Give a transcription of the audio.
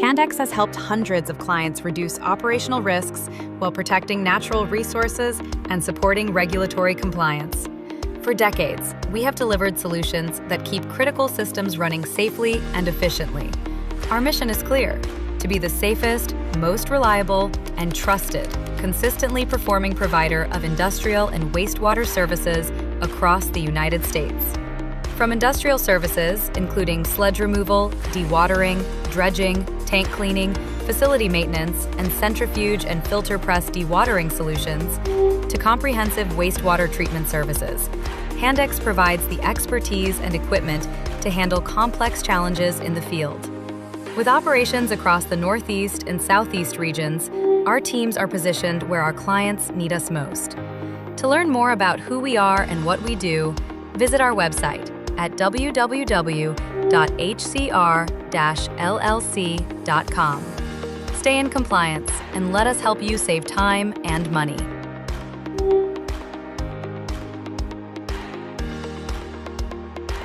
Handex has helped hundreds of clients reduce operational risks while protecting natural resources and supporting regulatory compliance. For decades, we have delivered solutions that keep critical systems running safely and efficiently. Our mission is clear: to be the safest, most reliable, and trusted, consistently performing provider of industrial and wastewater services across the United States. From industrial services, including sludge removal, dewatering, dredging, tank cleaning, facility maintenance, and centrifuge and filter press dewatering solutions, to comprehensive wastewater treatment services, Handex provides the expertise and equipment to handle complex challenges in the field. With operations across the Northeast and Southeast regions, our teams are positioned where our clients need us most. To learn more about who we are and what we do, visit our website at www.hcr-llc.com. Stay in compliance and let us help you save time and money.